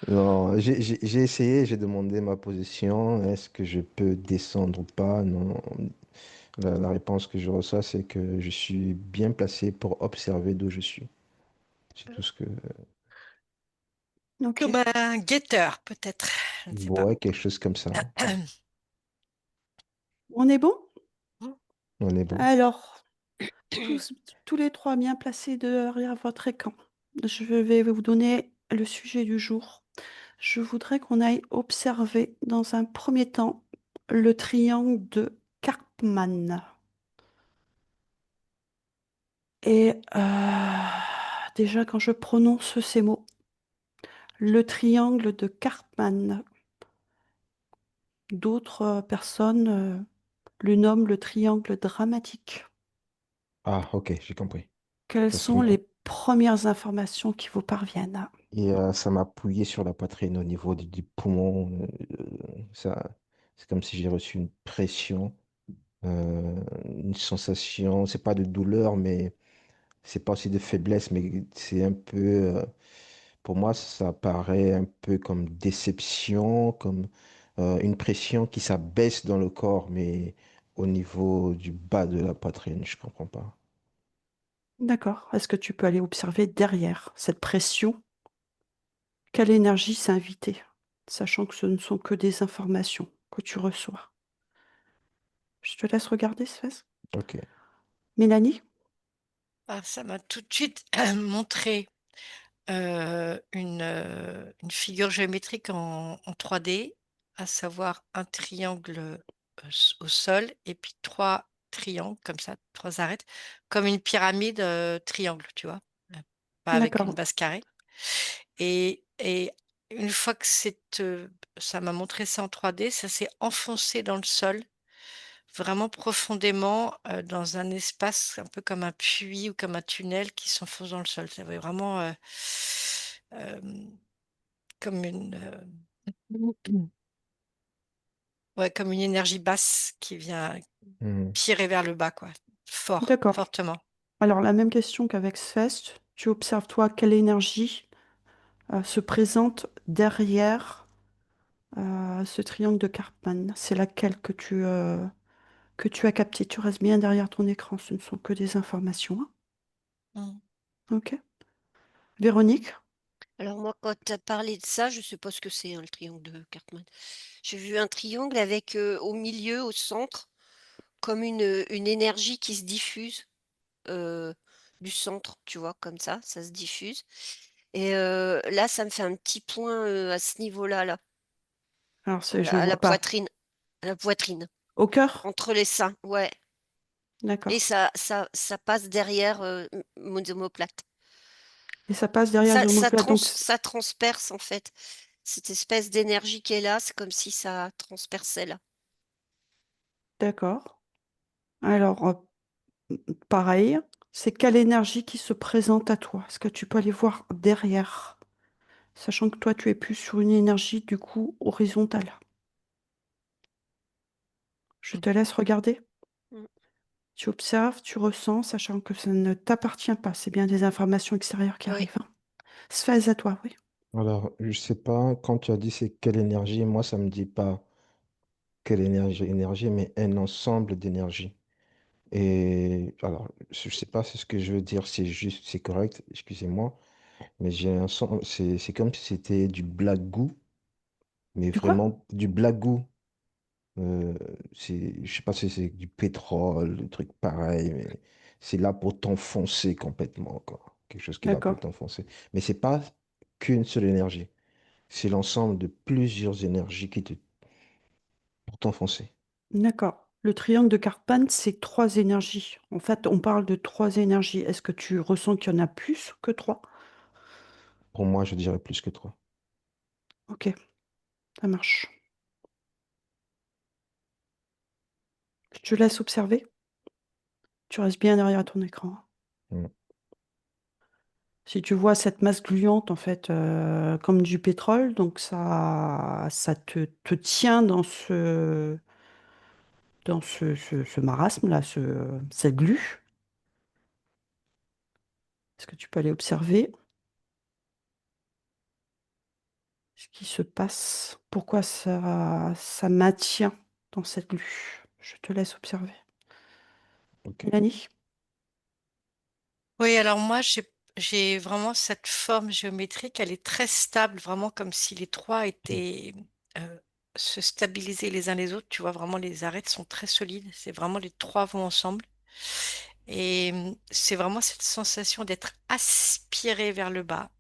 Non, j'ai essayé, j'ai demandé ma position. Est-ce que je peux descendre ou pas? Non. La réponse que je reçois, c'est que je suis bien placé pour observer d'où je suis. C'est tout ce que... Ok. Comme un guetteur, peut-être. Je ne sais pas. Ouais, quelque chose comme ça. On est bon? On est bon. Alors, tous, tous les trois bien placés derrière votre écran. Je vais vous donner le sujet du jour. Je voudrais qu'on aille observer dans un premier temps le triangle de Karpman. Et déjà, quand je prononce ces mots, le triangle de Karpman, d'autres personnes le nomment le triangle dramatique. Ah, ok, j'ai compris. Quelles Ça, ça sont m'a les premières informations qui vous parviennent? ça m'a appuyé sur la poitrine au niveau du poumon. Ça, c'est comme si j'ai reçu une pression, une sensation. C'est pas de douleur, mais c'est pas aussi de faiblesse, mais c'est un peu. Pour moi, ça paraît un peu comme déception, comme une pression qui s'abaisse dans le corps, mais au niveau du bas de la poitrine, je comprends pas. D'accord. Est-ce que tu peux aller observer derrière cette pression? Quelle énergie s'est invitée? Sachant que ce ne sont que des informations que tu reçois. Je te laisse regarder, Sfez. Ok. Mélanie? Ah, ça m'a tout de suite montré une figure géométrique en 3D, à savoir un triangle au sol et puis trois triangles comme ça, trois arêtes, comme une pyramide triangle, tu vois, pas avec une D'accord. base carrée. Et une fois que ça m'a montré ça en 3D, ça s'est enfoncé dans le sol, vraiment profondément, dans un espace un peu comme un puits ou comme un tunnel qui s'enfonce dans le sol. Ça avait vraiment, hem, comme ouais, comme une énergie basse qui vient Mhm. tirer vers le bas, quoi, fort, D'accord. fortement. Alors, la même question qu'avec Sfez. Tu observes, toi, quelle énergie se présente derrière ce triangle de Karpman. C'est laquelle que tu as capté. Tu restes bien derrière ton écran. Ce ne sont que des informations, hein. Mmh. Ok. Véronique? Alors moi, quand tu as parlé de ça, je sais pas ce que c'est, hein, le triangle de Cartman. J'ai vu un triangle avec au milieu, au centre, comme une énergie qui se diffuse du centre, tu vois, comme ça se diffuse. Et là, ça me fait un petit point à ce niveau-là, là, Alors, je à la vois pas. poitrine, à la poitrine, Au cœur? entre les seins, ouais. Et D'accord. ça passe derrière mon omoplate. Et ça passe derrière les omoplates. Donc, Ça transperce en fait. Cette espèce d'énergie qui est là, c'est comme si ça transperçait là. d'accord. Alors, pareil, c'est quelle énergie qui se présente à toi? Est-ce que tu peux aller voir derrière? Sachant que toi, tu es plus sur une énergie, du coup, horizontale. Je te laisse regarder. Mm. Tu observes, tu ressens, sachant que ça ne t'appartient pas. C'est bien des informations extérieures qui Oui. arrivent, hein. Sphèse à toi, oui. Alors, je sais pas, quand tu as dit c'est quelle énergie, moi, ça me dit pas quelle énergie, mais un ensemble d'énergie. Et alors, je sais pas c'est ce que je veux dire, c'est juste, c'est correct, excusez-moi, mais j'ai un son, c'est comme si c'était du blagou, mais Du quoi? vraiment du blagou. Euh, je sais pas si c'est du pétrole, des trucs pareils, mais c'est là pour t'enfoncer complètement, quoi. Quelque chose qui est là pour D'accord. t'enfoncer. Mais c'est pas qu'une seule énergie. C'est l'ensemble de plusieurs énergies pour t'enfoncer. D'accord. Le triangle de Carpan, c'est trois énergies. En fait, on parle de trois énergies. Est-ce que tu ressens qu'il y en a plus que trois? Pour moi, je dirais plus que trois. Ok, ça marche. Je te laisse observer. Tu restes bien derrière ton écran. Mm. Si tu vois cette masse gluante, en fait, comme du pétrole, donc ça te tient dans ce marasme-là, cette glu. Est-ce que tu peux aller observer? ce qui se passe, pourquoi ça maintient dans cette glu. Je te laisse observer. Ok. Mélanie? Oui, alors moi, j'ai vraiment cette forme géométrique, elle est très stable, vraiment comme si les trois étaient euh, se stabiliser les uns les autres. Tu vois, vraiment, les arêtes sont très solides. C'est vraiment les trois vont ensemble. Et c'est vraiment cette sensation d'être aspiré vers le bas.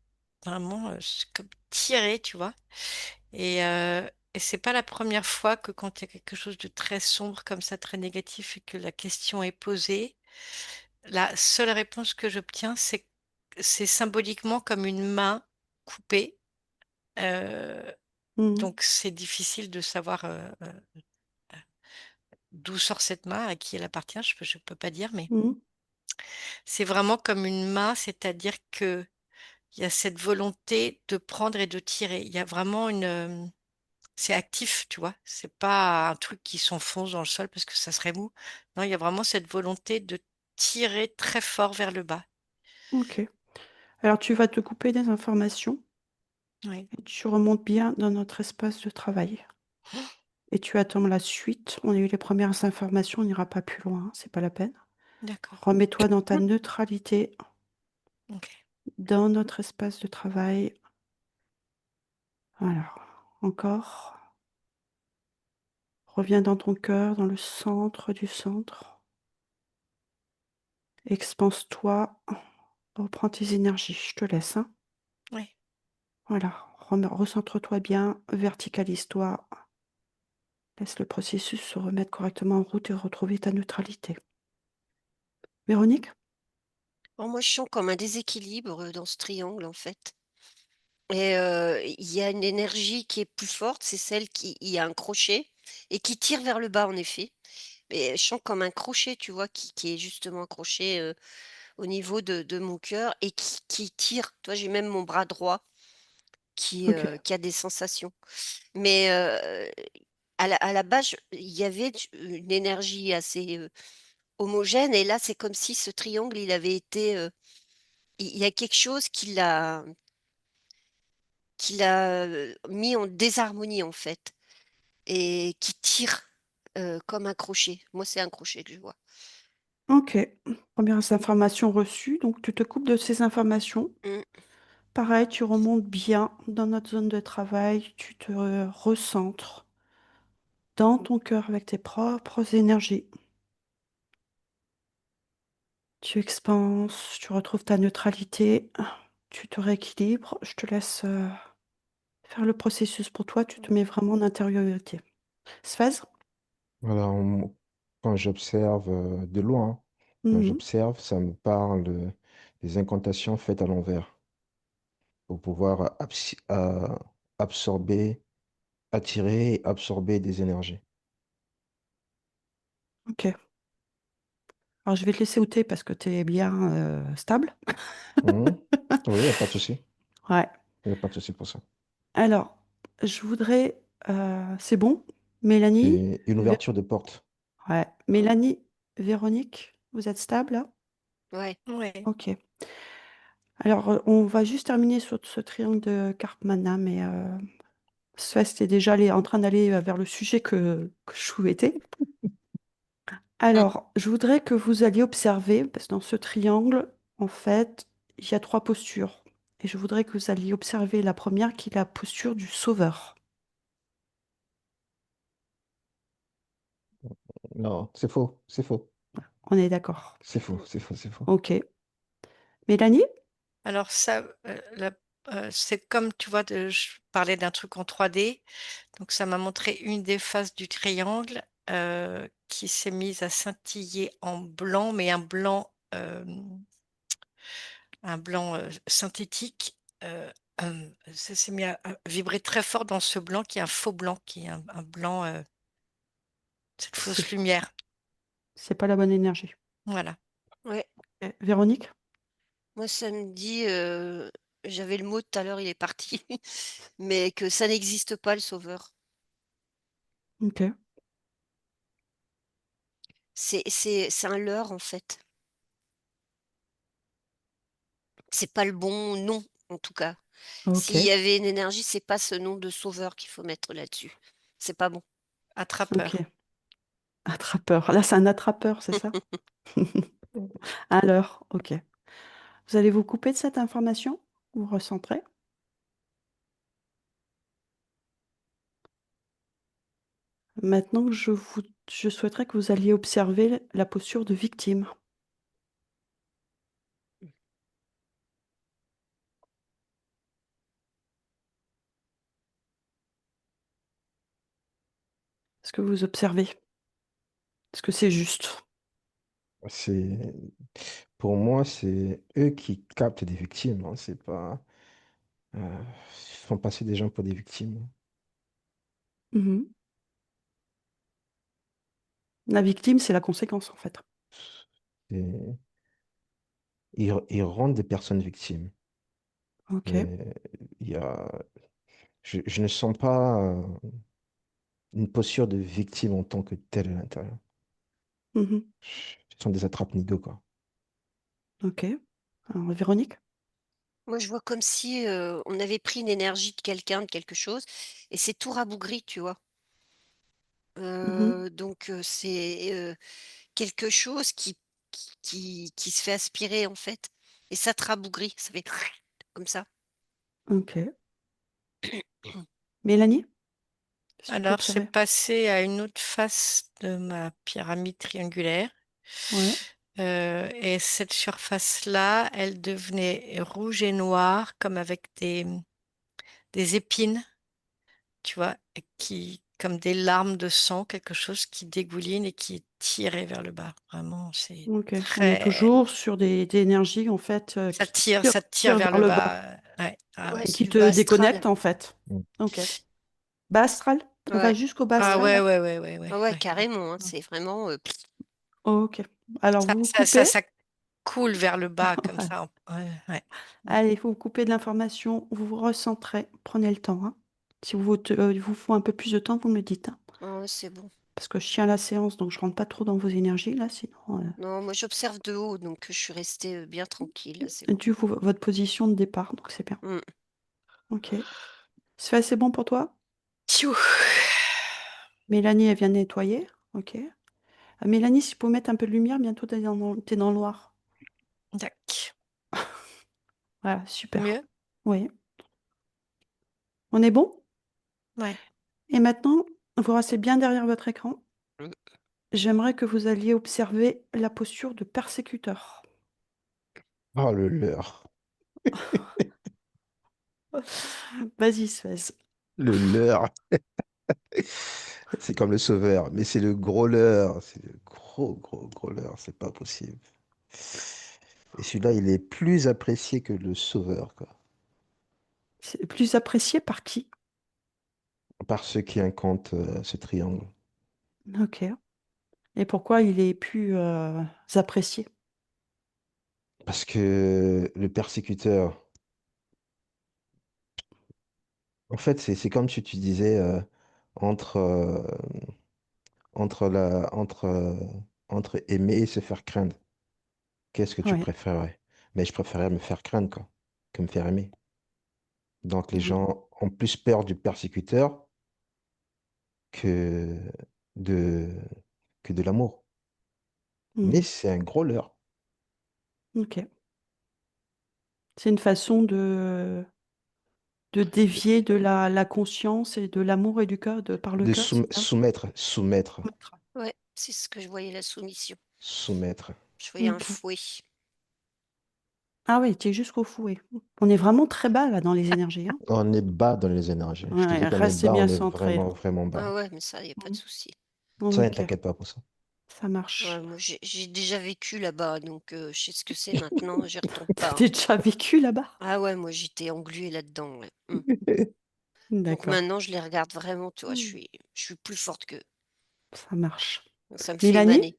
Vraiment, c'est comme tiré, tu vois. Et c'est pas la première fois que quand il y a quelque chose de très sombre comme ça, très négatif, et que la question est posée, la seule réponse que j'obtiens, c'est symboliquement comme une main coupée. Euh, Mhm. donc c'est difficile de savoir d'où sort cette main, à qui elle appartient, je peux pas dire, mais Mhm. c'est vraiment comme une main, c'est-à-dire que il y a cette volonté de prendre et de tirer. Il y a vraiment c'est actif, tu vois. C'est pas un truc qui s'enfonce dans le sol parce que ça serait mou. Non, il y a vraiment cette volonté de tirer très fort vers le bas. Ok. Alors, tu vas te couper des informations Oui, et tu remontes bien dans notre espace de travail. Et tu attends la suite. On a eu les premières informations, on n'ira pas plus loin, c'est pas la peine. d'accord. Remets-toi dans ta neutralité, Ok. dans notre espace de travail. Alors, encore. Reviens dans ton cœur, dans le centre du centre. Expanse-toi. Reprends tes énergies. Je te laisse, hein. Oui. Voilà. Recentre-toi bien. Verticalise-toi. Laisse le processus se remettre correctement en route et retrouver ta neutralité. Véronique? Alors moi, je sens comme un déséquilibre dans ce triangle, en fait. Et il y a une énergie qui est plus forte, c'est celle qui il y a un crochet et qui tire vers le bas, en effet. Mais je sens comme un crochet, tu vois, qui est justement accroché, au niveau de mon cœur et qui tire. Tu vois, j'ai même mon bras droit Ok. qui a des sensations. Mais à la base, il y avait une énergie assez, homogène et là, c'est comme si ce triangle, il avait été, il y a quelque chose qui l'a mis en désharmonie, en fait et qui tire, comme un crochet. Moi, c'est un crochet que je vois. Ok. Premières informations reçues. Donc, tu te coupes de ces informations. Mmh. Pareil, tu remontes bien dans notre zone de travail. Tu te recentres dans ton cœur avec tes propres énergies. Tu expanses, tu retrouves ta neutralité, tu te rééquilibres. Je te laisse faire le processus pour toi. Tu te mets vraiment en intériorité. Sphèse? Voilà, quand j'observe de loin, quand Mhm. j'observe, ça me parle des incantations faites à l'envers pour pouvoir absorber, attirer et absorber des énergies. Ok. Alors, je vais te laisser ôter parce que tu es bien stable. Mhm. Oui, il n'y a pas de souci. Ouais. Il n'y a pas de souci pour ça. Alors, je voudrais. C'est bon? Mélanie? C'est une Vé- ouverture de porte. Ouais. Mmh. Mélanie, Véronique, vous êtes stable là? Ouais. Oui. Ok. Alors, on va juste terminer sur ce triangle de Karpmana, mais Svest est déjà en train d'aller vers le sujet que je souhaitais. Mmh. Alors, je voudrais que vous alliez observer, parce que dans ce triangle, en fait, il y a trois postures. Et je voudrais que vous alliez observer la première, qui est la posture du sauveur. Non, c'est faux, c'est faux, On est d'accord. c'est faux, c'est faux, c'est faux. Ok. Mélanie? Alors ça, c'est comme, tu vois, je parlais d'un truc en 3D. Donc ça m'a montré une des faces du triangle qui s'est mise à scintiller en blanc, mais un blanc synthétique. Ça s'est mis à vibrer très fort dans ce blanc qui est un faux blanc, qui est un blanc, cette C'est fausse lumière. c'est pas la bonne énergie. Voilà. Ouais. Véronique? Moi, ça me dit, j'avais le mot tout à l'heure, il est parti, mais que ça n'existe pas le sauveur. Ok. C'est un leurre, en fait. C'est pas le bon nom, en tout cas. Ok, S'il y avait une énergie, c'est pas ce nom de sauveur qu'il faut mettre là-dessus. C'est pas bon. Attrapeur. ok. Attrapeur. Là, c'est un attrapeur, c'est ça? Alors, ok. Vous allez vous couper de cette information, vous recentrez. Maintenant, je souhaiterais que vous alliez observer la posture de victime. Est-ce que vous observez? Est-ce que c'est juste? C'est, pour moi, c'est eux qui captent des victimes, hein. C'est pas, ils font passer des gens pour des victimes. Mhm. La victime, c'est la conséquence, en fait. Et ils rendent des personnes victimes. Ok. Mais il y a, je ne sens pas une posture de victime en tant que telle à l'intérieur. Mhm. Ce sont des attrape-nigo, quoi. Ok. Alors, Véronique? Moi, je vois comme si on avait pris une énergie de quelqu'un, de quelque chose, et c'est tout rabougri, tu vois. Mhm. Donc, c'est quelque chose qui se fait aspirer, en fait, et ça te rabougrit, ça fait comme ça. Ok. Mélanie? Qu'est-ce que tu Alors, c'est observais? passé à une autre face de ma pyramide triangulaire. Ouais. Et cette surface-là, elle devenait rouge et noire, comme avec des épines, tu vois, et comme des larmes de sang, quelque chose qui dégouline et qui est tiré vers le bas. Vraiment, c'est Ok. On est très... toujours sur des énergies, en fait, Ça tire tirent vers vers le le bas bas. Ouais, ah Ouais, ouais. et c'est qui du te bas astral. déconnectent, en fait. Mm. Ok. Bas astral? On va Ouais, jusqu'au bas Ah astral, ouais, là? ouais, ouais, ouais, ouais, ah ouais, ouais. carrément, hein, c'est vraiment. Ok. Alors, Ça, vous vous ça, ça, coupez? ça coule vers le bas comme Ouais. ça. Ouais, ouais. Allez, vous vous coupez de l'information, vous vous recentrez, prenez le temps, hein. Si il vous faut un peu plus de temps, vous me le dites, hein. Ah ouais, c'est bon. Parce que je tiens la séance, donc je rentre pas trop dans vos énergies, là, sinon... Non, moi j'observe de haut, donc je suis restée bien tranquille, là, c'est bon. votre position de départ, donc c'est bien. Mm. Ok. C'est assez bon pour toi? Tchou. Mélanie, elle vient de nettoyer. Ok. Mélanie, si tu peux mettre un peu de lumière, bientôt t'es dans le noir. Tac. Voilà, super. Mieux? Oui. On est bon? Ouais. Et maintenant, vous restez bien derrière votre écran. J'aimerais que vous alliez observer la posture de persécuteur. Oh, le leurre. Vas-y, Suez. Le leurre. C'est comme le sauveur, mais c'est le gros leurre. C'est le gros, gros, gros leurre. C'est pas possible. Et celui-là, il est plus apprécié que le sauveur, quoi. C'est plus apprécié par qui? Par ceux qui incantent ce triangle. Ok. Et pourquoi il est plus apprécié? Parce que le persécuteur, en fait, c'est comme si tu disais entre, entre, la, entre, entre aimer et se faire craindre. Qu'est-ce que tu Oui. préférerais? Mais je préférerais me faire craindre, quoi, que me faire aimer. Donc les Mhm. gens ont plus peur du persécuteur que de, que de l'amour. Mais Mhm. c'est un gros leurre. Ok. C'est une façon de dévier de la conscience et de l'amour et du cœur, par le De cœur, c'est ça? soumettre, Ouais, c'est ce que je voyais, la soumission. soumettre. Je voyais un Ok. fouet. Ah oui, tu es jusqu'au fouet. On est vraiment très bas là dans les énergies, hein. On est bas dans les énergies. Je te dis Ouais, qu'on est restez bas, bien on est centré. vraiment, vraiment Ah bas. ouais, mais ça, il n'y a pas de Mhm. souci. Ça, ne Ok, t'inquiète pas pour ça. ça Ouais, marche. moi, j'ai déjà vécu là-bas, donc je sais ce que c'est maintenant, j'y retourne T'as pas, hein. déjà vécu là-bas? Ah ouais, moi j'étais engluée là-dedans, ouais. Donc D'accord, maintenant, je les regarde vraiment, tu vois, je suis plus forte qu'eux. ça marche. Ça me fait Mélanie? émaner,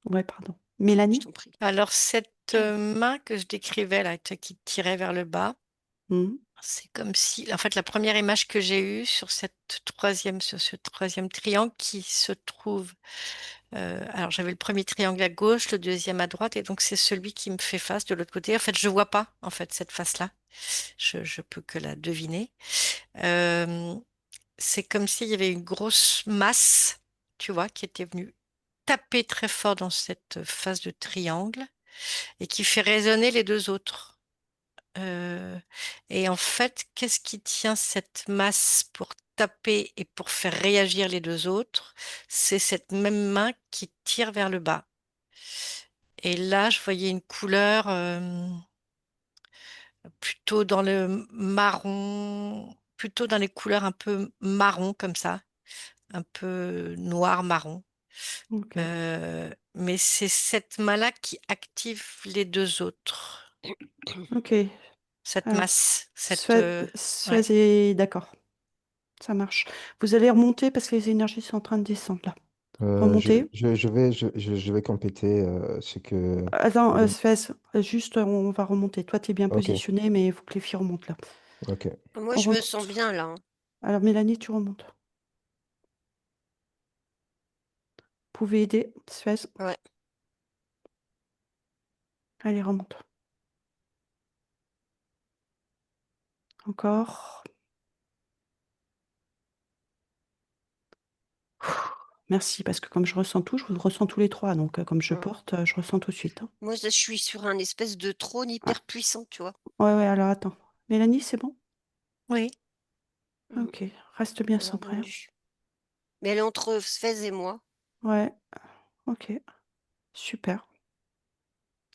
Ouais, pardon. je Mélanie? t'en prie. Alors, cette main que je décrivais là, qui tirait vers le bas, Mhm. c'est comme si, en fait, la première image que j'ai eue sur ce troisième triangle qui se trouve. Alors, j'avais le premier triangle à gauche, le deuxième à droite, et donc c'est celui qui me fait face de l'autre côté. En fait, je vois pas, en fait, cette face-là. Je peux que la deviner. Euh, c'est comme s'il y avait une grosse masse, tu vois, qui était venue taper très fort dans cette face de triangle et qui fait résonner les deux autres. Euh, et en fait, qu'est-ce qui tient cette masse pour taper et pour faire réagir les deux autres? C'est cette même main qui tire vers le bas. Et là, je voyais une couleur plutôt dans le marron, plutôt dans les couleurs un peu marron comme ça, un peu noir marron. Ok. Mais c'est cette main-là qui active les deux autres. Ok. Cette Alors, masse, cette Suez, ouais. Suez est d'accord. Ça marche. Vous allez remonter parce que les énergies sont en train de descendre là. Remontez. Je vais compléter ce que... Attends, Suez, juste, on va remonter. Toi, tu es bien Ok, positionné, mais il faut que les filles remontent là. ok. Moi, On je me sens remonte. bien là, hein. Alors, Mélanie, tu remontes. Vous pouvez aider, Suez. Ouais. Allez, remonte. Encore. Merci, parce que comme je ressens tout, je vous ressens tous les trois. Donc, comme je Mm. porte, je ressens tout de suite, hein. Moi, je suis sur un espèce de trône Ouais, hyper puissant, tu vois. ouais, ouais, alors attends. Mélanie, c'est bon? Oui, Mm. Ok, reste bien Elle a centré, hein. rebondi. Mais elle est entre Sfez et moi. Ouais, ok, super.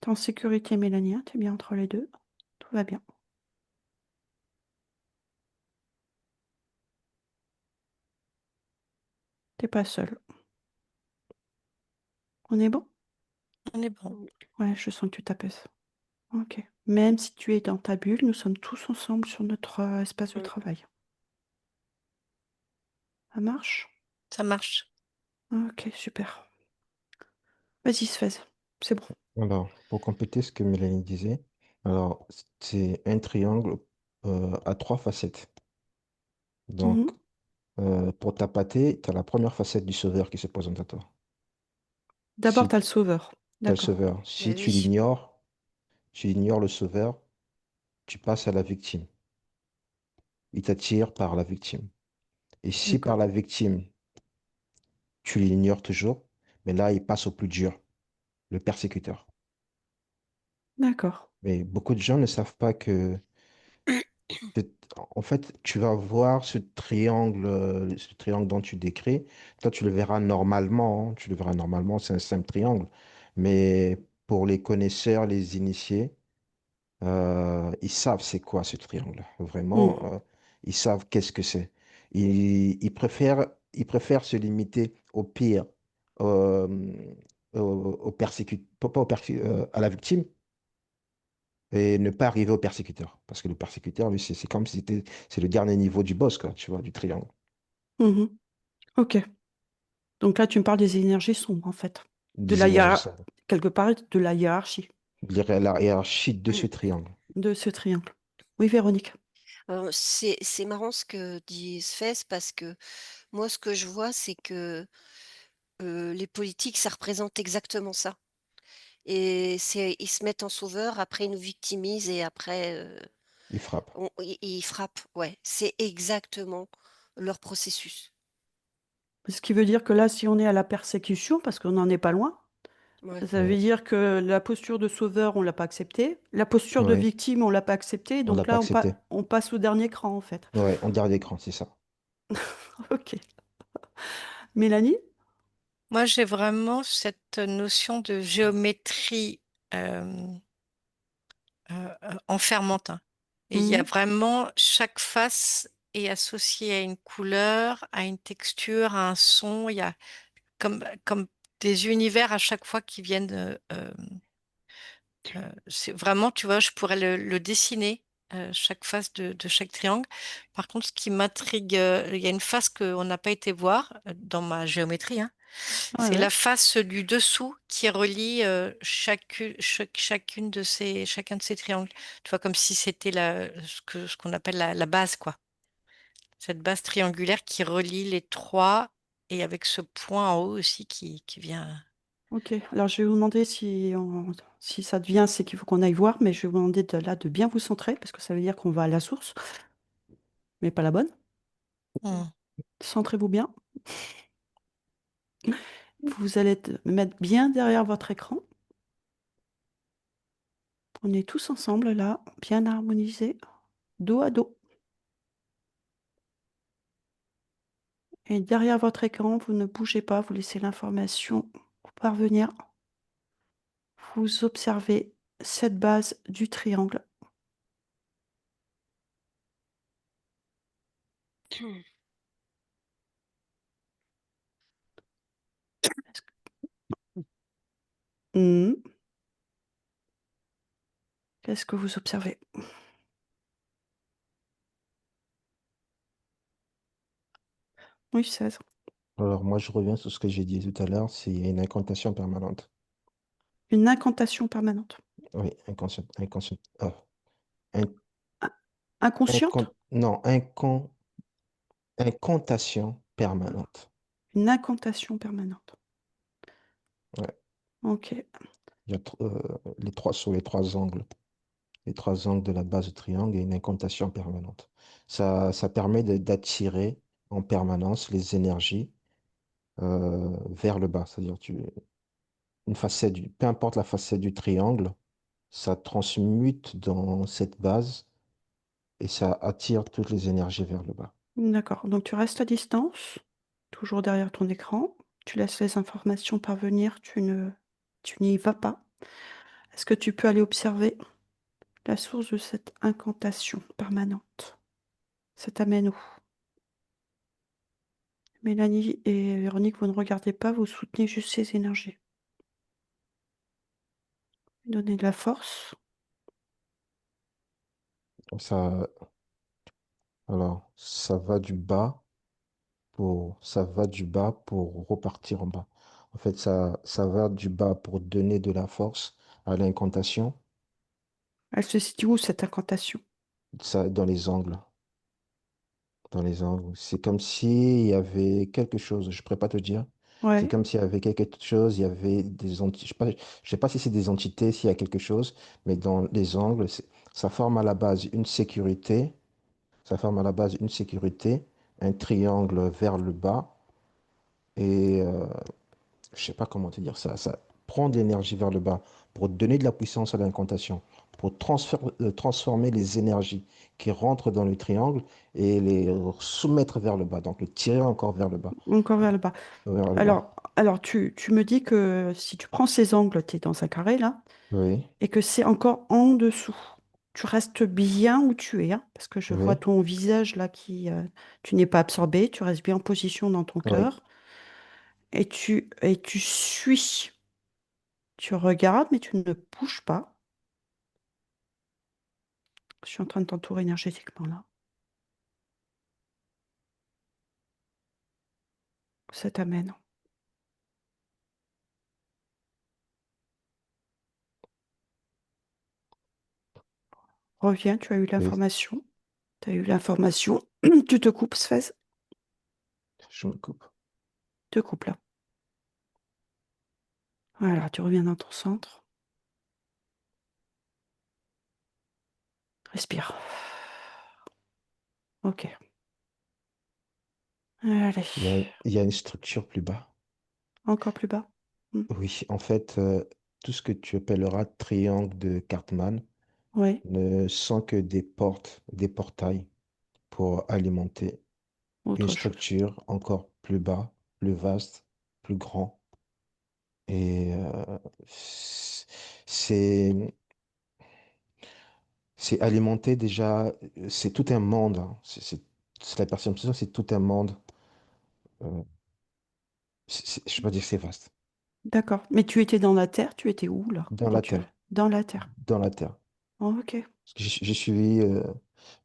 T'es en sécurité, Mélanie, hein, t'es bien entre les deux. Tout va bien. T'es pas seule. On est bon? on est bon. Mm. Ouais, je sens que tu t'apaises. Ok. Même si tu es dans ta bulle, nous sommes tous ensemble sur notre espace de Mm. travail. Ça marche? Ça marche. Ok, super. Vas-y, Sfez. C'est bon. Alors, pour compléter ce que Mélanie disait, alors, c'est un triangle à trois facettes. Donc, Mhm. pour ta pâtée, tu as la première facette du sauveur qui se présente à toi. D'abord, Si t'as le sauveur. tu as le D'accord. sauveur, Bah si oui. tu ignores le sauveur, tu passes à la victime. Il t'attire par la victime. Et si par D'accord. la victime, tu l'ignores toujours, mais là, il passe au plus dur, le persécuteur. D'accord. Mais beaucoup de gens ne savent pas que, en fait, tu vas voir ce triangle dont tu décris. Toi, tu le verras normalement, hein, tu le verras normalement, c'est un simple triangle. Mais pour les connaisseurs, les initiés, ils savent c'est quoi ce triangle. Vraiment, Mhm. ils savent qu'est-ce que c'est. Ils préfèrent se limiter au pire, euh, pas à la victime, et ne pas arriver au persécuteur. Parce que le persécuteur, lui, c'est comme si c'est le dernier niveau du boss, quoi, tu vois, du triangle. Mhm. Ok. Donc là, tu me parles des énergies sombres, en fait. De Des la énergies hiérar- sombres. Quelque part, de la hiérarchie La hiérarchie de Mm. ce triangle. de ce triangle. Oui, Véronique. Alors, c'est marrant ce que dit Sfez parce que moi, ce que je vois, c'est que les politiques, ça représente exactement ça. Et ils se mettent en sauveur, après ils nous victimisent et après Il frappe. ils frappent. Ouais, c'est exactement leur processus. Ce qui veut dire que là, si on est à la persécution, parce qu'on n'en est pas loin, Ouais. ça veut Ouais. dire que la posture de sauveur, on l'a pas acceptée. La posture de Ouais. victime, on l'a pas acceptée. On l'a Donc pas là, accepté. on passe au dernier cran, en fait. Ouais, en dernier écran, c'est ça. Ok. Mélanie? Moi, j'ai vraiment cette notion de géométrie euh, enfermante, hein. Et il y a Mhm. vraiment chaque face est associée à une couleur, à une texture, à un son. Il y a comme des univers à chaque fois qui viennent. C'est vraiment, tu vois, je pourrais le dessiner, chaque face de chaque triangle. Par contre, ce qui m'intrigue, il y a une face qu'on n'a pas été voir dans ma géométrie, hein. Ouais, C'est ouais. la face du dessous qui relie chacune de chacun de ces triangles. Tu vois, comme si c'était ce qu'on appelle la base, quoi. Cette base triangulaire qui relie les trois et avec ce point en haut aussi qui vient. Ok. Alors, je vais vous demander si ça devient, c'est qu'il faut qu'on aille voir, mais je vais vous demander de bien vous centrer, parce que ça veut dire qu'on va à la source, mais pas la bonne. Hmm. Centrez-vous bien. Vous allez mettre bien derrière votre écran. On est tous ensemble là, bien harmonisés, dos à dos. Et derrière votre écran, vous ne bougez pas, vous laissez l'information vous parvenir. Vous observez cette base du triangle. Hmm. Qu'est-ce que vous observez? Oui, 16. Alors moi, je reviens sur ce que j'ai dit tout à l'heure, c'est une incantation permanente. Une incantation permanente. Oui, in- Inconsciente? non, incantation permanente. Une incantation permanente. Ouais. Ok. Il y a sur les trois angles de la base du triangle et une incantation permanente. Ça permet d'attirer en permanence les énergies vers le bas. C'est-à-dire peu importe la facette du triangle, ça transmute dans cette base et ça attire toutes les énergies vers le bas. D'accord. Donc tu restes à distance, toujours derrière ton écran. Tu laisses les informations parvenir. Tu n'y vas pas. Est-ce que tu peux aller observer la source de cette incantation permanente? Ça t'amène où? Mélanie et Véronique, vous ne regardez pas, vous soutenez juste ces énergies. Donnez de la force. Ça, alors, ça va du bas pour repartir en bas. En fait, ça va du bas pour donner de la force à l'incantation, Elle se situe où cette incantation? ça, dans les angles. C'est comme s'il y avait quelque chose, je ne pourrais pas te dire. C'est Ouais. comme s'il y avait quelque chose, il y avait je sais pas si c'est des entités, s'il y a quelque chose, mais dans les angles, ça forme à la base une sécurité, ça forme à la base une sécurité, un triangle vers le bas, et je sais pas comment te dire ça, ça prend de l'énergie vers le bas pour donner de la puissance à l'incantation, pour transformer les énergies qui rentrent dans le triangle et les soumettre vers le bas, donc le tirer encore vers le bas, Encore vers le bas. vers le bas. Alors tu me dis que si tu prends ces angles, tu es dans un carré là, Oui, et que c'est encore en dessous. Tu restes bien où tu es, hein, parce que je vois oui, ton visage là tu n'es pas absorbé, tu restes bien en position dans ton oui, cœur, et tu suis. Tu regardes, mais tu ne bouges pas. Je suis en train de t'entourer énergétiquement là. Ça t'amène. Reviens, tu as eu oui, l'information. Tu as eu l'information. Tu te coupes, Sfez. je me coupe. Te coupe là. Voilà, tu reviens dans ton centre. Respire. Ok. Il y Allez. a, il y a une structure plus bas. Encore plus bas. Hmm. Oui, en fait, tout ce que tu appelleras triangle de Cartman Oui, ne sont que des portes, des portails pour alimenter une autre chose. structure encore plus bas, plus vaste, plus grand. Et c'est c'est alimenté déjà, c'est tout un monde, hein. C'est la perception, c'est tout un monde. euh, je peux pas dire que c'est vaste. D'accord. Mais tu étais dans la Terre, tu étais où là Dans quand la tu... terre, Dans la Terre. dans la terre. Oh, ok. Parce que j'ai suivi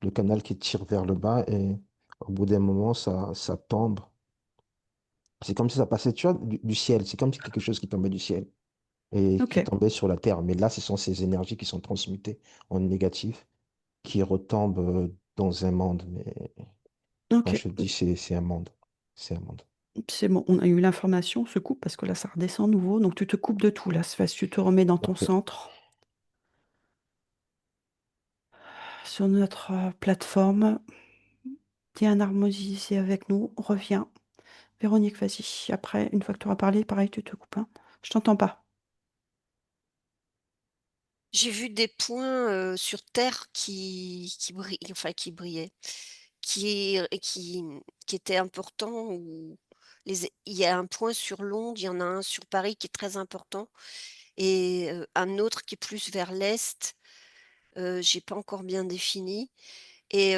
le canal qui tire vers le bas et au bout d'un moment, ça tombe. C'est comme si ça passait, tu vois, du ciel. C'est comme si quelque chose qui tombait du ciel et Ok. qui tombait sur la terre. Mais là, ce sont ces énergies qui sont transmutées en négatif, qui retombent dans un monde. Mais Ok. quand je te dis, c'est un monde. C'est un monde. C'est bon, on a eu l'information, on se coupe parce que là, ça redescend à nouveau. Donc, tu te coupes de tout, là, Sfess. Tu te remets dans ton Ok. centre, sur notre plateforme. Viens harmoniser avec nous, reviens. Véronique, vas-y. Après, une fois que tu auras parlé, pareil, tu te coupes, hein. Je t'entends pas. J'ai vu des points sur Terre qui brillaient, qui étaient importants. Il y a un point sur Londres, il y en a un sur Paris qui est très important, et un autre qui est plus vers l'est. J'ai pas encore bien défini. Et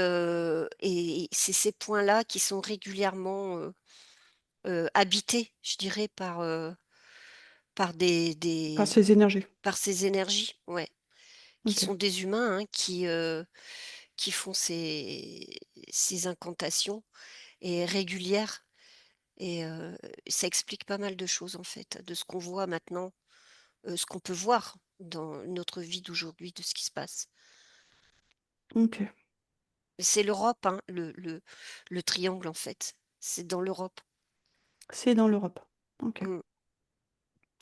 c'est ces points-là qui sont régulièrement habités, je dirais, par Par ces énergies. par ces énergies, ouais, qui Ok. sont des humains, hein, qui font ces incantations et régulières. Et ça explique pas mal de choses, en fait, de ce qu'on voit maintenant, ce qu'on peut voir dans notre vie d'aujourd'hui, de ce qui se passe. Ok. C'est l'Europe, hein, le triangle, en fait. C'est dans l'Europe. C'est dans l'Europe. Ok. Mm.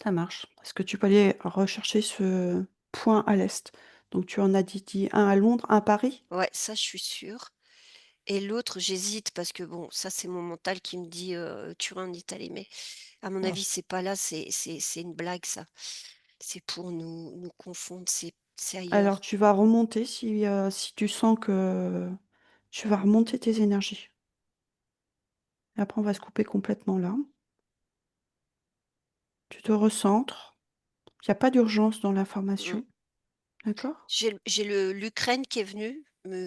Ça marche. Est-ce que tu peux aller rechercher ce point à l'est? Donc, tu en as dit un à Londres, un à Paris? Ouais, ça, je suis sûre. Et l'autre, j'hésite parce que bon, ça, c'est mon mental qui me dit Turin en Italie. Mais à mon Ah. avis, c'est pas là, c'est une blague, ça. C'est pour nous confondre, c'est Alors, ailleurs. tu vas remonter si tu sens que tu vas remonter tes énergies. Et après, on va se couper complètement là. Tu te recentres. Il n'y a pas d'urgence dans Mm. l'information. D'accord? J'ai l'Ukraine qui est venu,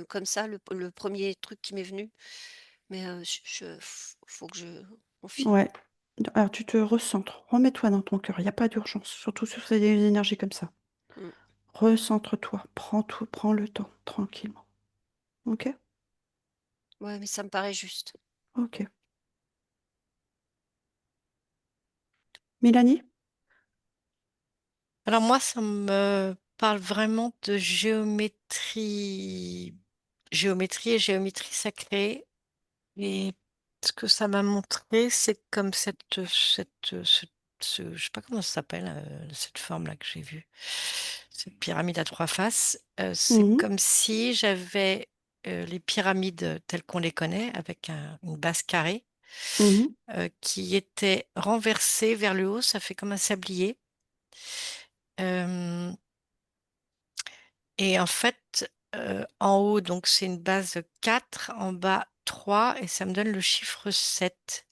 comme ça, le premier truc qui m'est venu. Mais faut que je confirme. Ouais. Alors, tu te recentres. Remets-toi dans ton cœur. Il n'y a pas d'urgence, surtout sur ces énergies comme ça. Mm. Recentre-toi. Prends tout, prends le temps, tranquillement. Ok? Ouais, mais ça me paraît juste. Ok. Mélanie? Alors moi, ça me parle vraiment de géométrie et géométrie sacrée. Et ce que ça m'a montré, c'est comme je sais pas comment ça s'appelle, cette forme-là que j'ai vue, cette pyramide à trois faces. C'est Mhm, comme si j'avais les pyramides telles qu'on les connaît, avec une base carrée, mhm, qui était renversée vers le haut, ça fait comme un sablier. Euh, et en fait, en haut, donc c'est une base 4, en bas 3, et ça me donne le chiffre 7.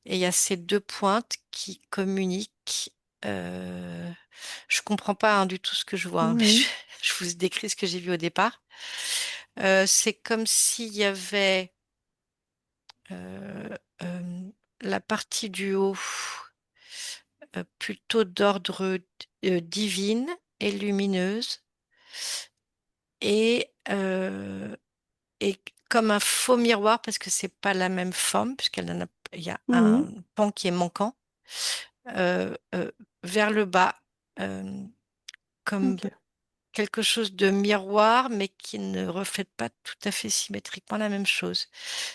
Et il y a ces deux pointes qui communiquent. Euh, je comprends pas, hein, du tout ce que je vois, hein, mais oui. je vous décris ce que j'ai vu au départ. C'est comme s'il y avait euh, euh, la partie du haut, plutôt d'ordre divine et lumineuse, et, euh, et comme un faux miroir, parce que c'est pas la même forme, il y a un Mhm, pan qui est manquant, euh, euh, vers le bas, euh, comme ok. quelque chose de miroir, mais qui ne reflète pas tout à fait symétriquement la même chose.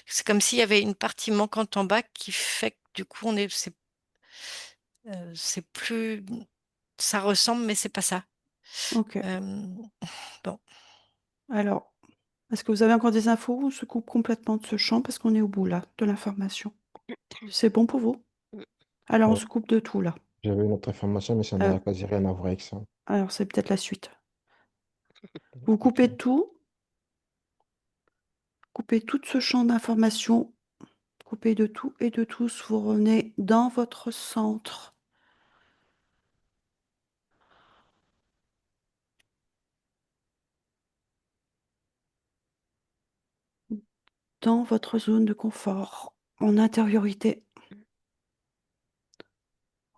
C'est comme s'il y avait une partie manquante en bas qui fait que du coup, c'est plus, ça ressemble, mais c'est pas ça. Ok. Euh, bon. Alors, est-ce que vous avez encore des infos ou on se coupe complètement de ce champ parce qu'on est au bout là de l'information? C'est bon pour vous? Mm. Alors, on Ouais. se coupe de tout là. J'avais une autre information, mais ça Euh, n'a quasi rien à voir avec ça. alors, c'est peut-être la suite. Vous Ok. coupez de tout, coupez tout ce champ d'information, coupez de tout et de tous. Vous revenez dans votre centre, dans votre zone de confort, en intériorité.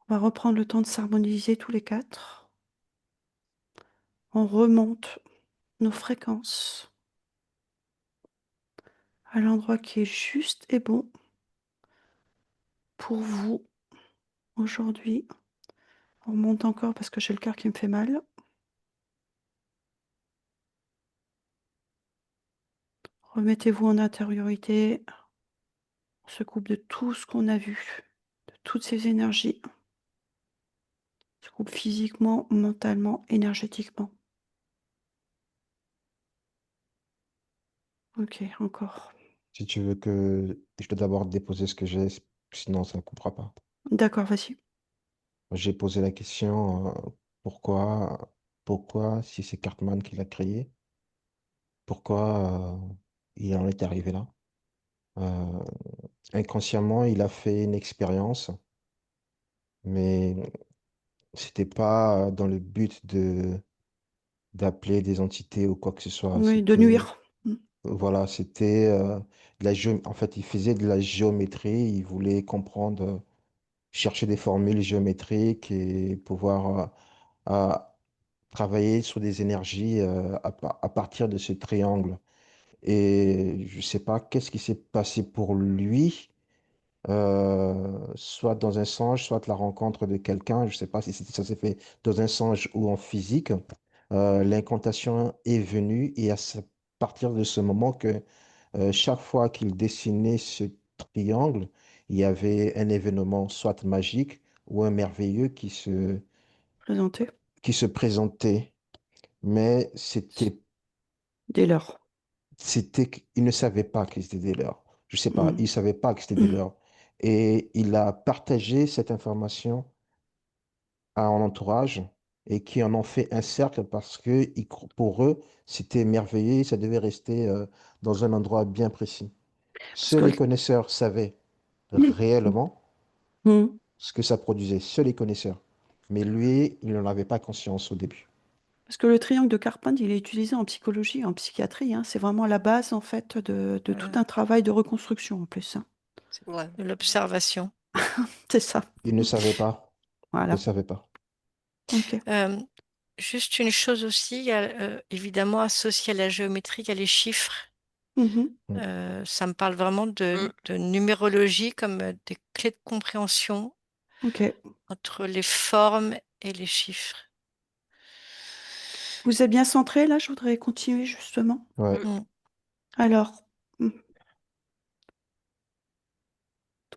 On va reprendre le temps de s'harmoniser tous les quatre. On remonte nos fréquences à l'endroit qui est juste et bon pour vous aujourd'hui. On remonte encore parce que j'ai le cœur qui me fait mal. Remettez-vous en intériorité. On se coupe de tout ce qu'on a vu, de toutes ces énergies. On se coupe physiquement, mentalement, énergétiquement. Ok, encore. Si tu veux que je dois d'abord déposer ce que j'ai, sinon ça ne coupera pas. D'accord, vas-y. J'ai posé la question pourquoi, si c'est Cartman qui l'a créé, pourquoi il en est arrivé là? Euh, Inconsciemment, il a fait une expérience, mais c'était pas dans le but de d'appeler des entités ou quoi que ce soit. Oui, de C'était nuire. Mm. voilà, c'était de la en fait, il faisait de la géométrie, il voulait comprendre, chercher des formules géométriques et pouvoir travailler sur des énergies à partir de ce triangle. Et je sais pas qu'est-ce qui s'est passé pour lui, soit dans un songe, soit la rencontre de quelqu'un. Je sais pas si ça s'est fait dans un songe ou en physique. L'incantation est venue et partir de ce moment que chaque fois qu'il dessinait ce triangle, il y avait un événement soit magique ou un merveilleux Présenté. qui se présentait. Mais Dès lors. il ne savait pas que c'était des leurs. Je sais pas, Mm. il savait pas que c'était des Mm. leurs. Et il a partagé cette information à un entourage et qui en ont fait un cercle parce que pour eux, c'était merveilleux, ça devait rester dans un endroit bien précis. Parce Seuls que les connaisseurs savaient Mm. réellement Mm. ce que ça produisait, seuls les connaisseurs. Mais lui, il n'en avait pas conscience au début. Parce que le triangle de Carpenter, il est utilisé en psychologie, en psychiatrie, hein. C'est vraiment la base, en fait, de tout Voilà, un travail de reconstruction, en plus, hein. c'est Ouais. de l'observation. C'est ça. Il ne savait pas. Il ne Voilà. savait pas. Ok. Euh, Juste une chose aussi, il y a, évidemment associé à la géométrie, il y a les chiffres. Mhm. Mm. Ça me parle vraiment Mm. de numérologie comme des clés de compréhension Ok. entre les formes et les chiffres. Vous êtes bien centré, là? Je voudrais continuer, justement. Ouais. Mm. Mm. Alors, tout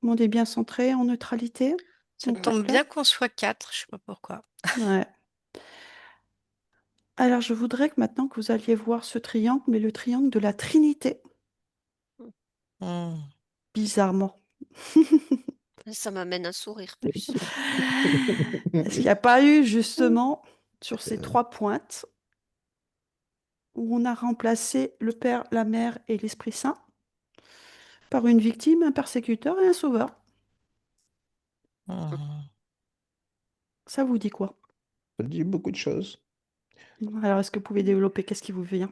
le monde est bien centré, en neutralité? Ça On peut être tombe clair? bien qu'on soit quatre, je sais pas pourquoi. Ouais. Alors, je voudrais que maintenant que vous alliez voir ce triangle, mais le triangle de la Trinité, Mm. bizarrement. Ça m'amène un sourire plus. Est-ce qu'il n'y a pas eu, justement, sur ces trois pointes, où on a remplacé le Père, la Mère et l'Esprit Saint par une victime, un persécuteur et un sauveur? Mm. Ça vous dit quoi? Ça dit beaucoup de choses. Alors, est-ce que vous pouvez développer? Qu'est-ce qui vous vient?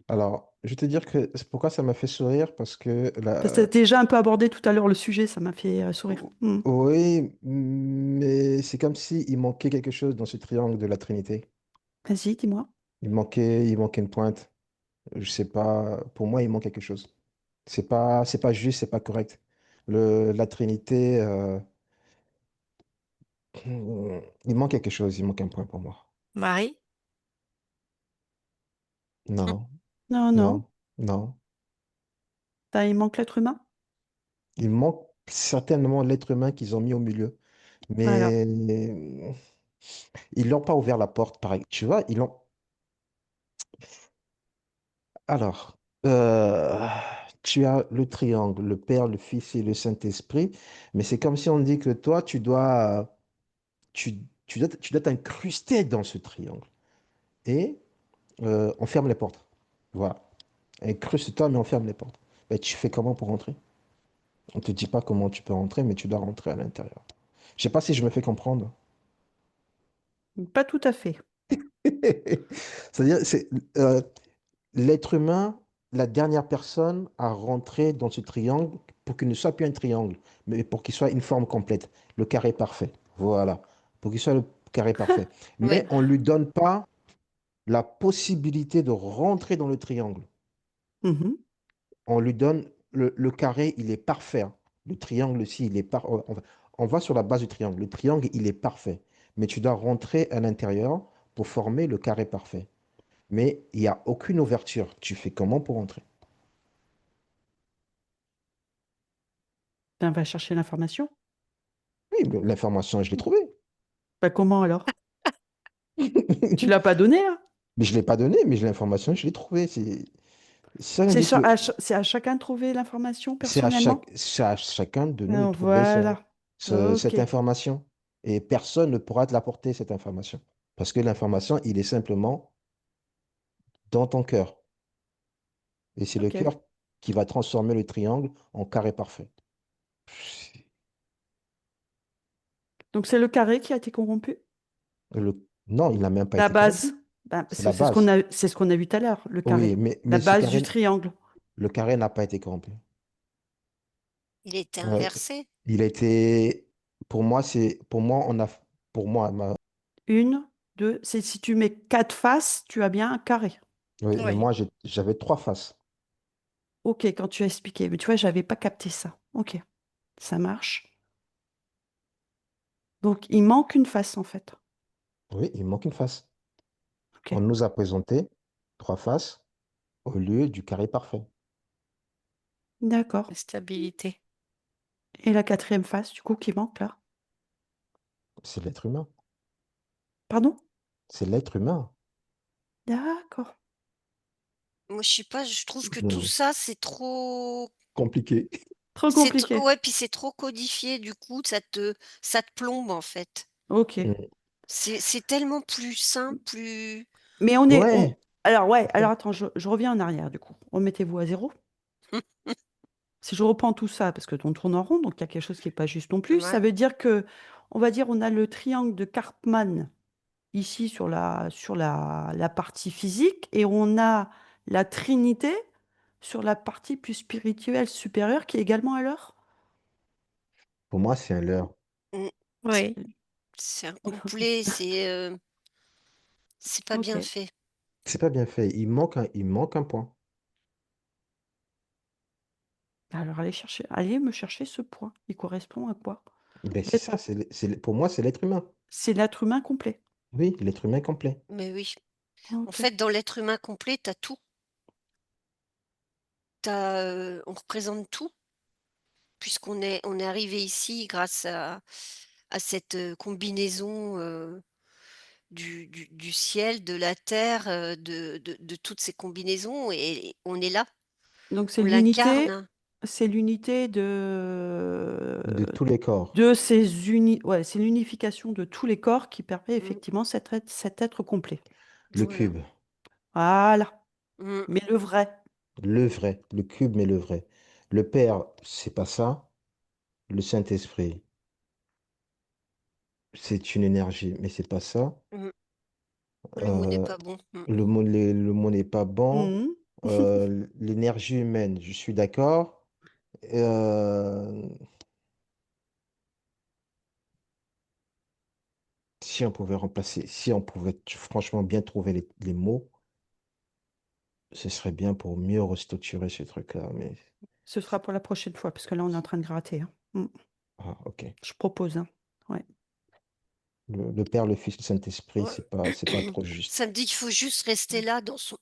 Alors, je vais te dire que c'est pourquoi ça m'a fait sourire, parce que Parce que tu as déjà un peu abordé tout à l'heure le sujet, ça m'a fait sourire. oui, mais c'est comme s'il manquait quelque chose dans ce triangle de la Trinité. Vas-y, dis-moi. Il manquait une pointe. Je sais pas, pour moi, il manque quelque chose. C'est pas juste, c'est pas correct. La Trinité, il manque quelque chose, il manque un point pour moi. Marie? Non, Non, non. non, non. Ben, il manque l'être humain. Il manque certainement l'être humain qu'ils ont mis au milieu. Voilà. Mais ils l'ont pas ouvert la porte, pareil. Tu vois, ils l'ont. Alors, tu as le triangle, le Père, le Fils et le Saint-Esprit, mais c'est comme si on dit que toi, tu dois t'incruster dans ce triangle. Et on ferme les portes. Voilà. Incruste-toi, mais on ferme les portes. Mais tu fais comment pour rentrer? On te dit pas comment tu peux rentrer, mais tu dois rentrer à l'intérieur. Je sais pas si je me fais comprendre. Pas tout à fait. C'est-à-dire, euh, l'être humain, la dernière personne à rentrer dans ce triangle pour qu'il ne soit plus un triangle, mais pour qu'il soit une forme complète, le carré parfait. Voilà. Pour qu'il soit le carré parfait. Ouais. Mais on ne lui donne pas la possibilité de rentrer dans le triangle. Mhm. On lui donne le carré, il est parfait, hein. Le triangle aussi, il est parfait. On va sur la base du triangle. Le triangle, il est parfait. Mais tu dois rentrer à l'intérieur pour former le carré parfait. Mais il n'y a aucune ouverture. Tu fais comment pour rentrer? Ben, va chercher l'information. Oui, mais l'information, je l'ai trouvée. Ben, comment alors? Tu l'as pas donné, là? Mais je ne l'ai pas donnée, mais l'information, je l'ai trouvée. Ça veut dire que C'est à chacun de trouver l'information c'est personnellement? à chacun de nous de trouver Voilà. Ok. cette information. Et personne ne pourra te l'apporter, cette information. Parce que l'information, il est simplement dans ton cœur. Et c'est le Ok. cœur qui va transformer le triangle en carré parfait. Donc c'est le carré qui a été corrompu? Non, il n'a même pas La été base. corrompu. Ben, C'est la base. c'est ce qu'on a vu tout à l'heure, le Oui, carré. La mais ce base du carré, triangle. le carré n'a pas été corrompu. Il était Ouais. inversé. Il a été, pour moi, Une, deux. Si tu mets quatre faces, tu as bien un carré. oui, mais Oui. moi, j'avais trois faces. Ok, quand tu as expliqué. Mais tu vois, j'avais pas capté ça. Ok, ça marche. Donc il manque une face en fait. Oui, il manque une face. Ok. On nous a présenté trois faces au lieu du carré parfait. D'accord. La stabilité. Et la quatrième face, du coup, qui manque là? C'est l'être humain. Pardon? C'est l'être humain. D'accord. Moi, je sais pas, je trouve que tout Hmm. ça, c'est trop. Compliqué. Trop compliqué. Ouais, puis c'est trop codifié, du coup, ça te plombe en fait. Ok. Hmm. C'est tellement plus simple, plus. Mais Ouais. Alors ouais, alors attends, je reviens en arrière du coup. Remettez-vous à zéro. Si je reprends tout ça, parce que on tourne en rond, donc il y a quelque chose qui n'est pas juste non plus, ça Ouais. veut dire que, on va dire, on a le triangle de Karpman ici la partie physique, et on a la Trinité sur la partie plus spirituelle supérieure qui est également à l'heure. Pour moi, c'est un leurre. Mm. Oui. C'est incomplet, c'est pas Ok. bien fait. C'est pas bien fait. Il manque un point. Alors allez me chercher ce point. Il correspond à quoi? Ben, c'est L'être- ça. Pour moi, c'est l'être humain. C'est l'être humain complet. Oui, l'être humain complet. Mais oui. En Ok. fait, dans l'être humain complet, t'as tout. On représente tout, on est arrivé ici grâce à cette combinaison du ciel, de la terre, de toutes ces combinaisons, et on est là, Donc on l'incarne. c'est l'unité De tous les corps. de ouais, c'est l'unification de tous les corps qui permet Mm, effectivement cet être complet. Le voilà. cube. Voilà. Mm, Mais le vrai. Le vrai. Le cube, mais le vrai. Le Père, c'est pas ça. Le Saint-Esprit, c'est une énergie, mais c'est pas ça. mm. Le mot n'est Euh, pas bon. Mm. le mot n'est pas bon. Mhm. L'énergie humaine, je suis d'accord. Euh, si on pouvait remplacer, si on pouvait franchement bien trouver les mots, ce serait bien pour mieux restructurer ce truc-là. Mais Ce sera pour la prochaine fois, parce que là, on est en train de gratter, hein. ah, ok. Je propose, hein. Ouais. Le Père, le Fils, le Saint-Esprit, Ouais. c'est pas trop juste. Ça me dit qu'il faut juste rester là dans son,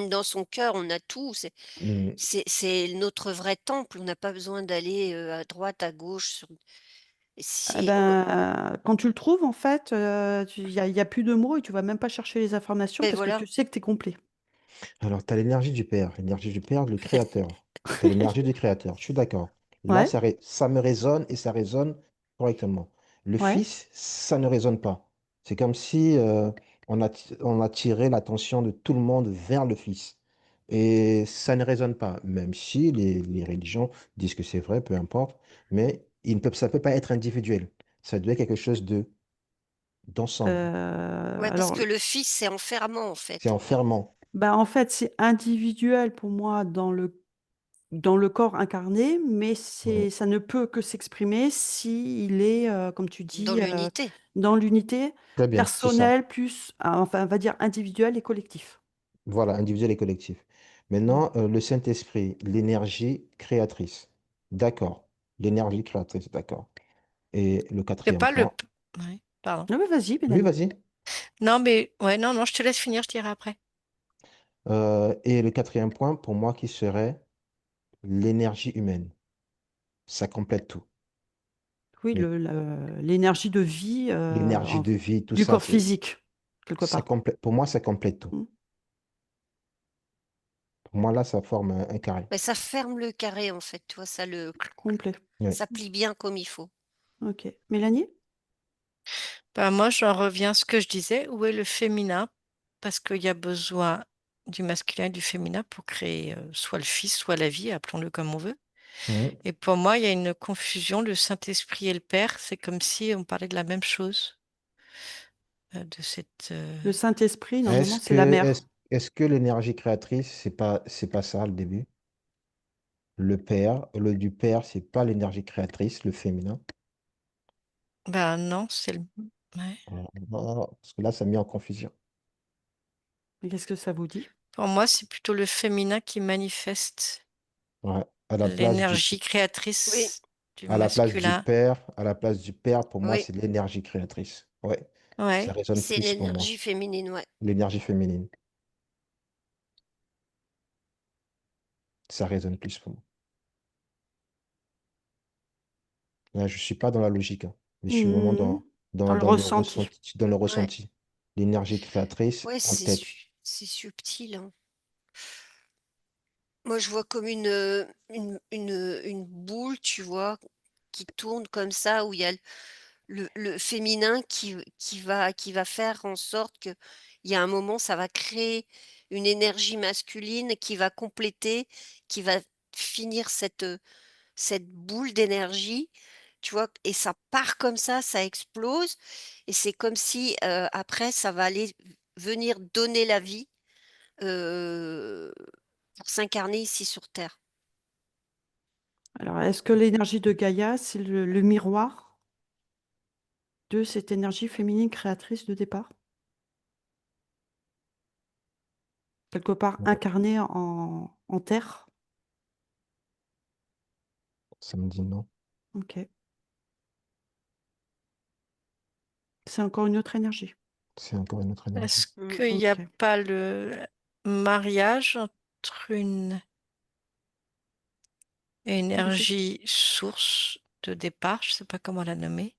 dans son cœur, on a tout. Hmm. C'est notre vrai temple, on n'a pas besoin d'aller à droite, à gauche. Eh Si, ben, quand tu le trouves, en fait, il y a plus de mots et tu vas même pas chercher les informations ben parce que voilà. tu sais que tu es complet. Alors, tu as l'énergie du Père, le Créateur. Tu as l'énergie du Créateur, je suis d'accord. Là, Ouais, ça me résonne et ça résonne correctement. Le ouais. Fils, ça ne résonne pas. C'est comme si on a tiré l'attention de tout le monde vers le Fils. Et ça ne résonne pas, même si les religions disent que c'est vrai, peu importe. Mais ça ne peut pas être individuel. Ça doit être quelque chose d'ensemble. Ouais, parce Alors, que le fils, c'est enfermant, en C'est fait. enfermant. bah, en fait, c'est individuel pour moi dans le corps incarné, mais Mhm. ça ne peut que s'exprimer s'il est, comme tu Dans dis, l'unité. dans l'unité Très bien, c'est ça. personnelle plus, enfin, on va dire individuel et collectif. Voilà, individuel et collectif. Mm. Maintenant, le Saint-Esprit, l'énergie créatrice. D'accord. L'énergie créatrice, d'accord. Et le C'est quatrième pas le. point. Oui, pardon. Ah, bah, vas-y, Oui, Mélanie. vas-y. Non, mais ouais, non, non, je te laisse finir, je dirai après. Et le quatrième point, pour moi, qui serait l'énergie humaine. Ça complète tout. Oui, Mais l'énergie de vie l'énergie de vie, tout du ça, corps physique, quelque ça part. complète, pour moi, ça complète tout. Mm. Pour moi, là, ça forme un carré. Mais ça ferme le carré, en fait, tu vois, Complet. Oui. ça plie bien comme il faut. Ok. Mélanie? Bah, moi, j'en reviens à ce que je disais. Où est le féminin? Parce qu'il y a besoin du masculin et du féminin pour créer soit le fils, soit la vie, appelons-le comme on veut. Mhm. Et pour moi, il y a une confusion. Le Saint-Esprit et le Père, c'est comme si on parlait de la même chose. De cette. Le Saint-Esprit, normalement, Est-ce c'est la que, mère. est-ce que l'énergie créatrice, c'est pas ça le début? Le père, le du père, c'est pas l'énergie créatrice, le féminin. Ben non, c'est le. Ouais. Parce que là, ça met en confusion. Mais qu'est-ce que ça vous dit? Pour moi, c'est plutôt le féminin qui manifeste Ouais. l'énergie Oui, créatrice du À la place du masculin. père, à la place du père, pour moi, oui, c'est l'énergie créatrice. Ouais. Ça Ouais. résonne c'est plus pour moi. l'énergie féminine, ouais. L'énergie féminine, ça résonne plus pour moi. Là, je suis pas dans la logique, hein, mais je suis vraiment Mhm. Dans le dans le ressenti. ressenti, dans le Ouais, ressenti. L'énergie créatrice ouais, en tête. c'est subtil, hein. Moi, je vois comme une boule, tu vois, qui tourne comme ça, où il y a le féminin qui va faire en sorte que il y a un moment, ça va créer une énergie masculine qui va compléter, qui va finir cette boule d'énergie, tu vois? Et ça part comme ça explose et c'est comme si, après ça va aller venir donner la vie, heu, pour s'incarner ici sur terre. Alors, est-ce que l'énergie de Gaïa, c'est le miroir de cette énergie féminine créatrice de départ? Quelque part Ouais, incarnée en terre? ça me dit non. Ok. C'est encore une autre énergie. C'est encore une autre énergie. Est-ce Mmh. qu'il n'y a Ok. pas le mariage entre une Vas-y. énergie source de départ, je ne sais pas comment la nommer,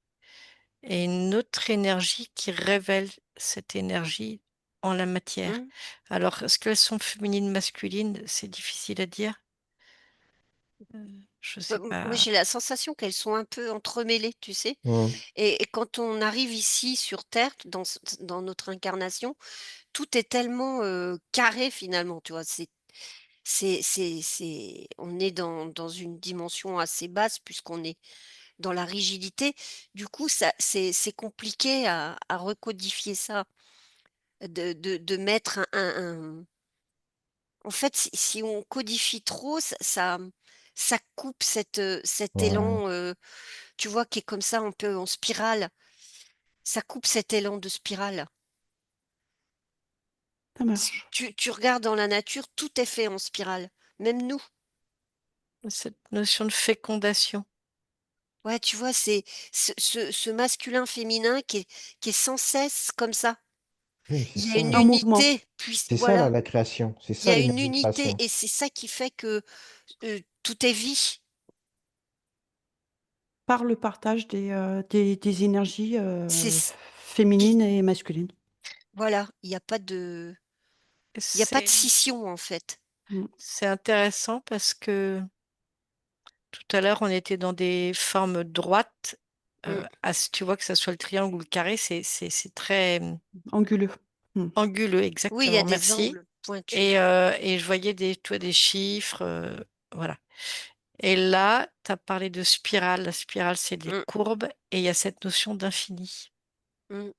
et une autre énergie qui révèle cette énergie en la matière? Mmh. Alors, est-ce qu'elles sont féminines, masculines? C'est difficile à dire. Je ne Bah, sais moi, pas. j'ai la sensation qu'elles sont un peu entremêlées, tu sais? Hum, Et quand on arrive ici sur terre, dans notre incarnation, tout est tellement, carré finalement, tu vois? C'est on est dans une dimension assez basse puisqu'on est dans la rigidité. Du coup, ça c'est compliqué à recodifier ça, de mettre un en fait, si on codifie trop, ça coupe cet ouais. élan, tu vois, qui est comme ça un peu en spirale. Ça coupe cet élan de spirale. Ça Si marche. tu regardes dans la nature, tout est fait en spirale, même nous. Cette notion de fécondation. Ouais, tu vois, c'est ce masculin-féminin qui est sans cesse comme ça. Oui, c'est Il y a une ça. En mouvement. unité, puis C'est ça voilà, la création. C'est il y ça a une l'énergie de unité création. et c'est ça qui fait que, tout est vie. Par le partage des énergies C'est ce qui féminines et masculines. voilà, il y a pas de C'est scission, en fait. Mm. c'est intéressant parce que tout à l'heure, on était dans des formes droites. Mmh. Tu vois que ça soit le triangle ou le carré, c'est très Anguleux. Mm. anguleux, Oui, il y a exactement, des merci. angles pointus. Et je voyais des chiffres, voilà. Et là, tu as parlé de spirale. La spirale, c'est des Mmh, courbes et il y a cette notion d'infini. mmh.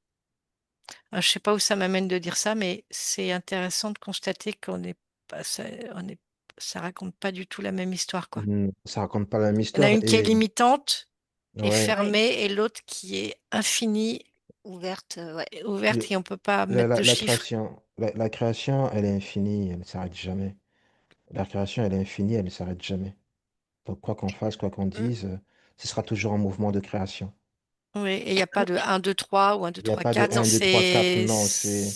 Je sais pas où ça m'amène de dire ça, mais c'est intéressant de constater qu'on n'est pas, ça raconte pas du tout la même histoire, quoi. Ça raconte pas la même Il y en a histoire. une qui est Et limitante et ouais, Ouais, fermée et l'autre qui est infinie ouverte, ouais. et ouverte le- et on peut pas mettre de chiffres. la création, elle est infinie, elle ne s'arrête jamais. La création, elle est infinie, elle ne s'arrête jamais. Donc, quoi qu'on fasse, quoi qu'on Mmh. dise, ce sera toujours un mouvement de création. Oui, et il n'y a pas de 1, 2, 3 ou un 2, Il n'y a 3, pas de 4. Non, un 2 3 4 C'est non, c'est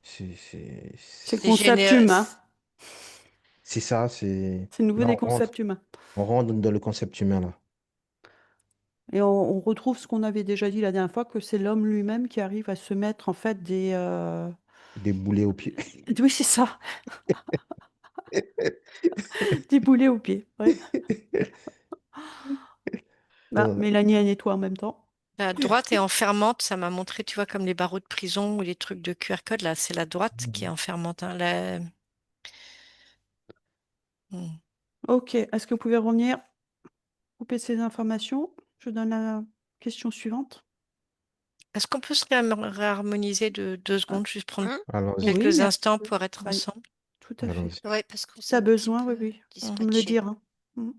C'est le c'est concept géné- humain. C'est ça, c'est... C'est le nouveau Là, des concepts humains. on rentre dans le concept humain, là. Et on retrouve ce qu'on avait déjà dit la dernière fois, que c'est l'homme lui-même qui arrive à se mettre en fait Des boulets aux pieds. Oui, c'est ça, des boulets aux pieds. Ouais. Bah, Euh, Mélanie, elle nettoie en même temps. La droite est enfermante, ça m'a montré, tu vois, comme les barreaux de prison ou les trucs de QR code, là, c'est la droite qui est enfermante, hein, Hmm. Ok, est-ce que vous pouvez revenir, couper ces informations? Je donne la question suivante. Est-ce qu'on peut se réharmoniser de 2 secondes, juste prendre Hein? allons-y, Oui, quelques bien instants sûr. pour être Bah, ensemble? tout à fait. allons-y. Ouais, parce qu'on Si tu s'est as un petit besoin, oui, peu oui. Vous me le dispatché. dire, hein. Mm.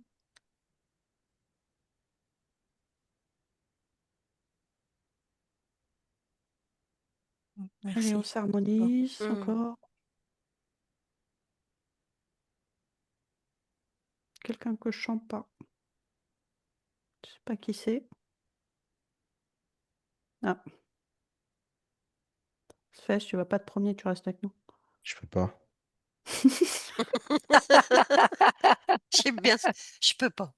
Allez, on Merci. Bon. s'harmonise Hmm. encore. Quelqu'un que je chante pas. Je sais pas qui c'est. Ah, Fèche, tu vas pas te promener, tu restes avec nous. Je peux pas. J'aime bien. Je peux pas.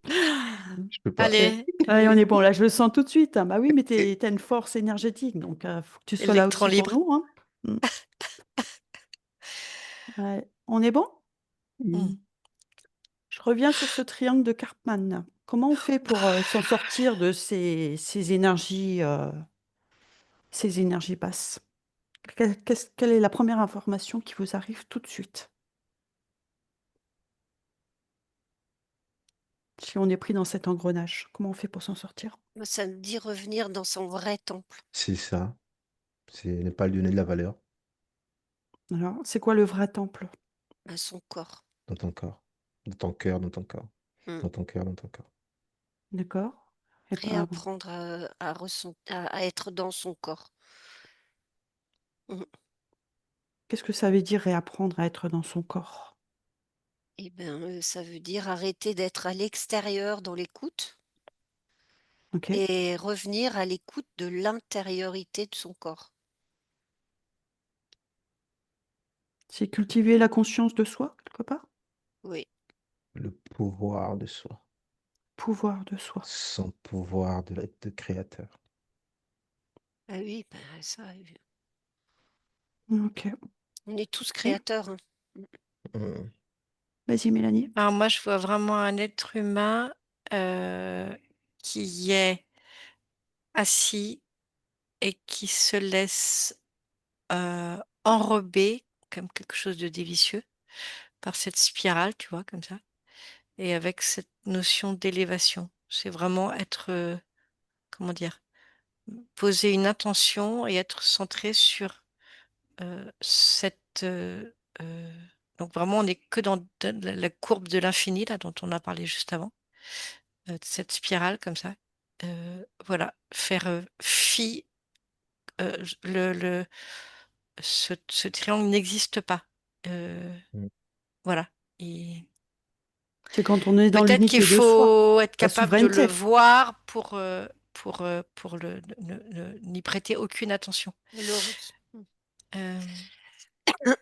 Je peux pas. Ok. Allez, Allez, on est bon. Là, je le sens tout de suite, hein. Bah oui, mais t'as une force énergétique, donc faut que tu sois là électron aussi pour libre. nous, hein. Mm. Ouais. On est bon? Hmm. Je reviens sur ce triangle de Karpman. Comment on fait pour s'en sortir de ces énergies basses? Quelle est la première information qui vous arrive tout de suite? Si on est pris dans cet engrenage, comment on fait pour s'en sortir? Moi, ça me dit revenir dans son vrai temple, C'est ça. C'est ne pas lui donner de la valeur Alors, c'est quoi le vrai temple? à son corps. dans ton corps. Dans ton cœur, dans ton corps. Hmm. Dans ton cœur, dans ton corps. D'accord? Eh ben, Réapprendre à être dans son corps. Hmm. qu'est-ce que ça veut dire réapprendre à être dans son corps? Eh bien, ça veut dire arrêter d'être à l'extérieur dans l'écoute Ok? et revenir à l'écoute de l'intériorité de son corps. C'est cultiver la conscience de soi, quelque part? Oui. Le pouvoir de soi. Pouvoir de soi. Son pouvoir de l'être de créateur. Ah oui, ben ça, Ok. on est tous Et créateurs, hein. Hmm. vas-y, Mélanie. Alors moi, je vois vraiment un être humain euh, qui est assis et qui se laisse enrober comme quelque chose de délicieux par cette spirale, tu vois, comme ça, et avec cette notion d'élévation. C'est vraiment être, comment dire, poser une intention et être centré sur cette... donc vraiment, on n'est que dans la courbe de l'infini, là, dont on a parlé juste avant, cette spirale comme ça. Voilà, faire fi, ce triangle n'existe pas. Euh, Hmm. voilà. Et C'est quand on est dans peut-être qu'il l'unité de soi, faut être la capable de le souveraineté. voir pour n'y prêter aucune attention. Oui. Euh, oui,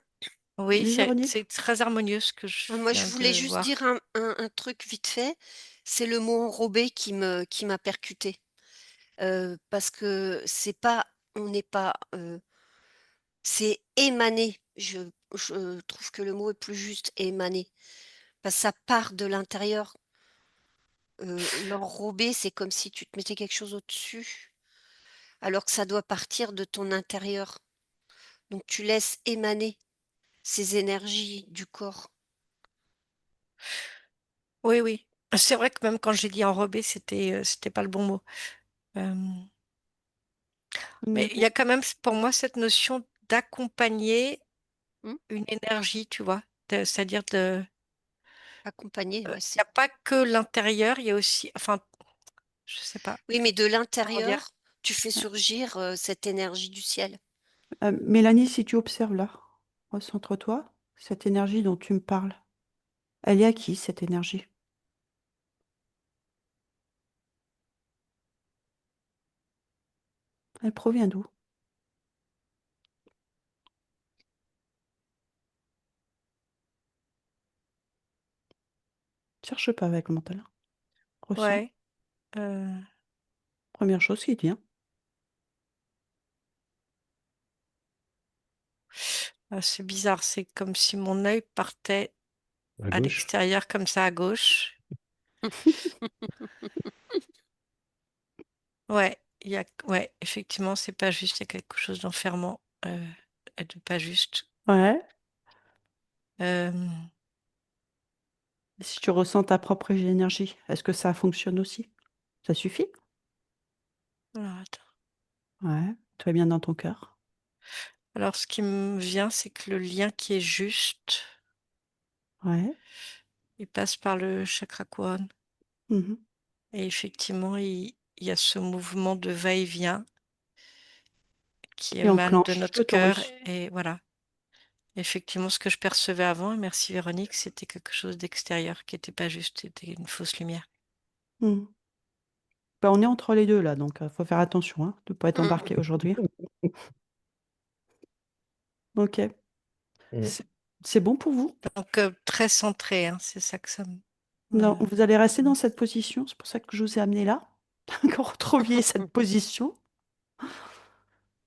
Oui, Véronique? c'est très harmonieux ce que je Moi, je viens voulais de juste voir. dire un truc vite fait. C'est le mot enrobé qui m'a percuté. Parce que c'est pas, on n'est pas, c'est émaner. Je trouve que le mot est plus juste, émaner. Parce que ça part de l'intérieur. L'enrobé, c'est comme si tu te mettais quelque chose au-dessus, alors que ça doit partir de ton intérieur. Donc tu laisses émaner ces énergies du corps. Oui, oui. C'est vrai que même quand j'ai dit enrobé, c'était pas le bon mot. Euh, mais il y a quand même pour moi cette notion d'accompagner Hmm. une énergie, tu vois. C'est-à-dire Accompagner, ouais, il n'y c'est. a pas que l'intérieur, il y a aussi, enfin, je sais pas Oui, mais de comment dire. l'intérieur, tu fais surgir cette énergie du ciel. Mélanie, si tu observes là, recentre-toi, cette énergie dont tu me parles, elle est à qui, cette énergie? Elle provient d'où? Cherche pas avec le mental. Ressens. Ouais. euh, Première chose qui vient. c'est bizarre, c'est comme si mon œil partait À à gauche. l'extérieur comme ça à gauche. Ouais, ouais, effectivement, c'est pas juste, il y a quelque chose d'enfermant et de pas juste. Ouais. Euh, Si tu ressens ta propre énergie, est-ce que ça fonctionne aussi? Ça suffit? alors, attends. Ouais. Tout va bien dans ton cœur? Alors, ce qui me vient, c'est que le lien qui est juste, Ouais. il passe par le chakra couronne. Mhm. Et effectivement, il y a ce mouvement de va-et-vient qui Qui émane de enclenche notre cœur. l'autorisation. Et voilà. Effectivement, ce que je percevais avant, et merci Véronique, c'était quelque chose d'extérieur qui n'était pas juste, c'était une fausse lumière. Mhm. Bah, on est entre les deux là, donc faut faire attention hein, de ne pas être embarqué aujourd'hui. Ok. Mm. C'est c'est bon pour vous? Donc, très centré, hein, c'est ça que ça Non, me... vous allez rester dans cette position, c'est pour ça que je vous ai amené là, que vous retrouviez cette position.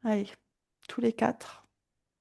Allez, tous les quatre.